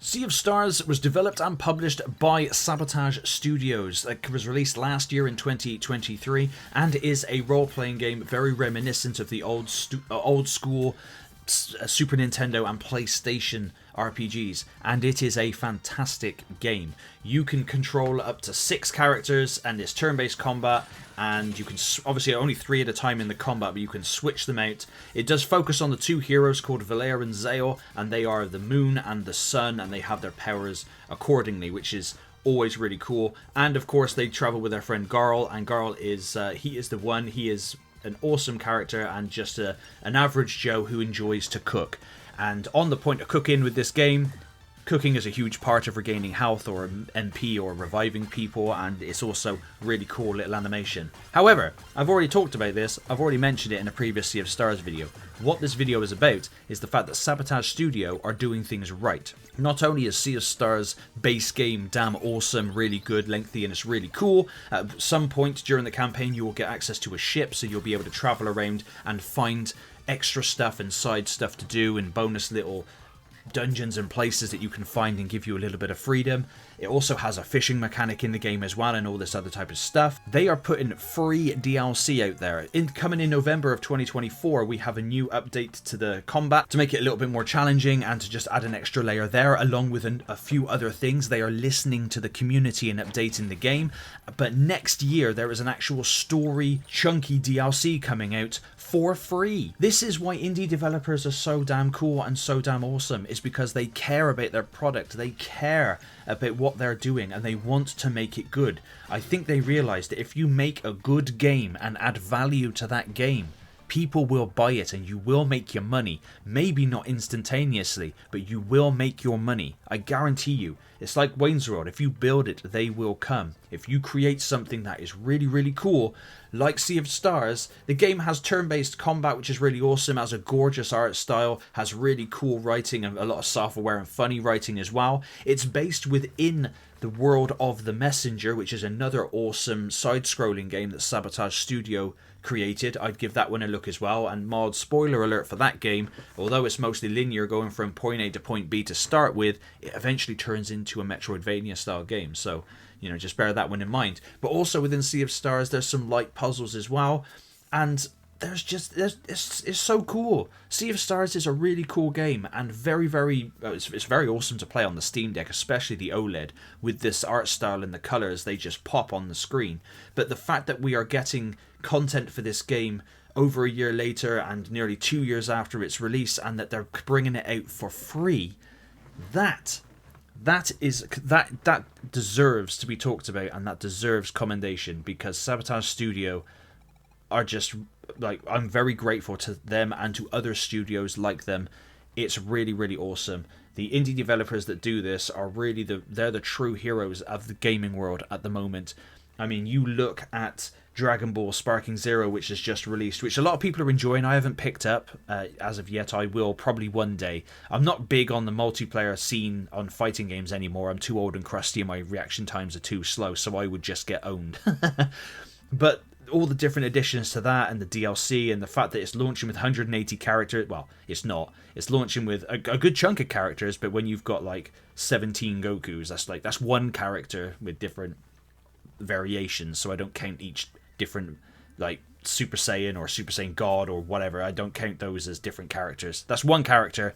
Sea of Stars was developed and published by Sabotage Studios. It was released last year in 2023 and is a role-playing game very reminiscent of the old school Super Nintendo and PlayStation RPGs, and it is a fantastic game. You can control up to 6 characters, and it's turn-based combat, and you can obviously only 3 at a time in the combat, but you can switch them out. It does focus on the 2 heroes called Valere and Zeo, and they are the moon and the sun, and they have their powers accordingly, which is always really cool. And of course they travel with their friend Garl, and Garl is he is the one. He is an awesome character and just an average Joe who enjoys to cook. And on the point of cooking with this game, cooking is a huge part of regaining health or MP or reviving people, and it's also really cool little animation. However, I've already talked about this, I've already mentioned it in a previous Sea of Stars video. What this video is about is the fact that Sabotage Studio are doing things right. Not only is Sea of Stars base game damn awesome, really good, lengthy, and it's really cool, at some point during the campaign you will get access to a ship, so you'll be able to travel around and find extra stuff and side stuff to do and bonus little dungeons and places that you can find and give you a little bit of freedom. It also has a fishing mechanic in the game as well and all this other type of stuff. They are putting free DLC out there. Coming in November of 2024, we have a new update to the combat to make it a little bit more challenging and to just add an extra layer there, along with a few other things. They are listening to the community and updating the game. But next year, there is an actual story chunky DLC coming out for free. This is why indie developers are so damn cool and so damn awesome, is because they care about their product. They care about what they're doing and they want to make it good. I think they realize that if you make a good game and add value to that game, people will buy it and you will make your money. Maybe not instantaneously, but you will make your money. I guarantee you. It's like Wayne's World. If you build it, they will come. If you create something that is really, really cool, like Sea of Stars, the game has turn-based combat, which is really awesome, has a gorgeous art style, has really cool writing and a lot of self-aware and funny writing as well. It's based within the world of The Messenger, which is another awesome side-scrolling game that Sabotage Studio created. I'd give that one a look as well. And mod spoiler alert for that game, although it's mostly linear going from point A to point B to start with, it eventually turns into a Metroidvania style game, so you know, just bear that one in mind. But also within Sea of Stars there's some light puzzles as well, and it's so cool. Sea of Stars is a really cool game and it's very awesome to play on the Steam Deck, especially the OLED with this art style and the colors. They just pop on the screen. But the fact that we are getting content for this game over a year later and nearly 2 years after its release, and that they're bringing it out for free, that deserves to be talked about, and that deserves commendation, because Sabotage Studio are just like, I'm very grateful to them and to other studios like them. It's really, really awesome. The indie developers that do this are really they're the true heroes of the gaming world at the moment. I mean, you look at Dragon Ball Sparking Zero, which is just released, which a lot of people are enjoying. I haven't picked up as of yet. I will probably one day. I'm not big on the multiplayer scene on fighting games anymore. I'm too old and crusty and my reaction times are too slow, so I would just get owned. But all the different additions to that and the DLC and the fact that it's launching with 180 characters, well, it's not. It's launching with a good chunk of characters, but when you've got like 17 Gokus, that's one character with different variations, so I don't count each different, like Super Saiyan or Super Saiyan God or whatever. I don't count those as different characters. That's one character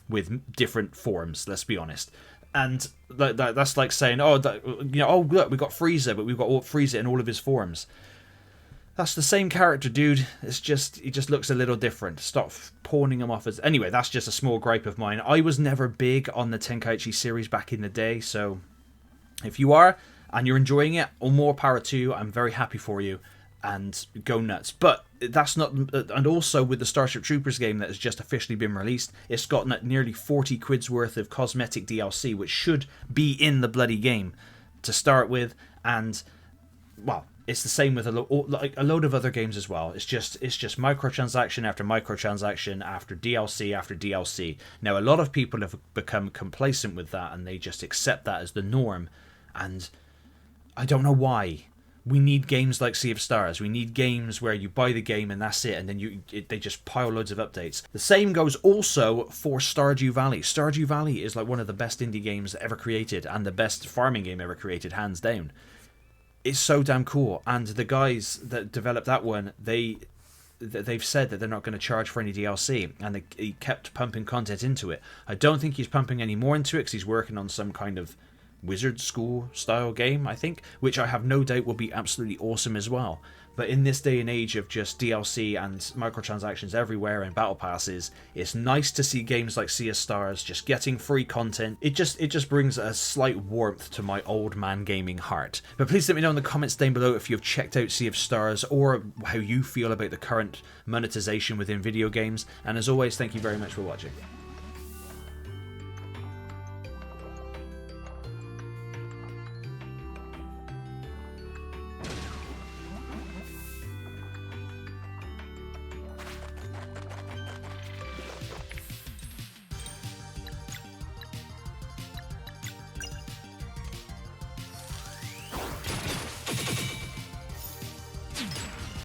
with different forms, let's be honest. And that's like saying, oh look, we got Frieza, but we've got Frieza in all of his forms. That's the same character, dude. He just looks a little different. Stop pawning him off as... Anyway, that's just a small gripe of mine. I was never big on the Tenkaichi series back in the day, so if you are and you're enjoying it, all more power to you. I'm very happy for you, and go nuts. But that's not... And also with the Starship Troopers game that has just officially been released, it's gotten at nearly 40 quid's worth of cosmetic DLC, which should be in the bloody game to start with, and, well, it's the same with a load of other games as well. It's just microtransaction after microtransaction after DLC after DLC. Now, a lot of people have become complacent with that, and they just accept that as the norm. And I don't know why. We need games like Sea of Stars. We need games where you buy the game and that's it, and then they just pile loads of updates. The same goes also for Stardew Valley. Stardew Valley is like one of the best indie games ever created, and the best farming game ever created, hands down. It's so damn cool, and the guys that developed that one, they've said that they're not going to charge for any DLC, and he kept pumping content into it. I don't think he's pumping any more into it because he's working on some kind of Wizard School style game, I think, which I have no doubt will be absolutely awesome as well. But in this day and age of just DLC and microtransactions everywhere and battle passes, it's nice to see games like Sea of Stars just getting free content. It just brings a slight warmth to my old man gaming heart. But please let me know in the comments down below if you've checked out Sea of Stars or how you feel about the current monetization within video games. And as always, thank you very much for watching.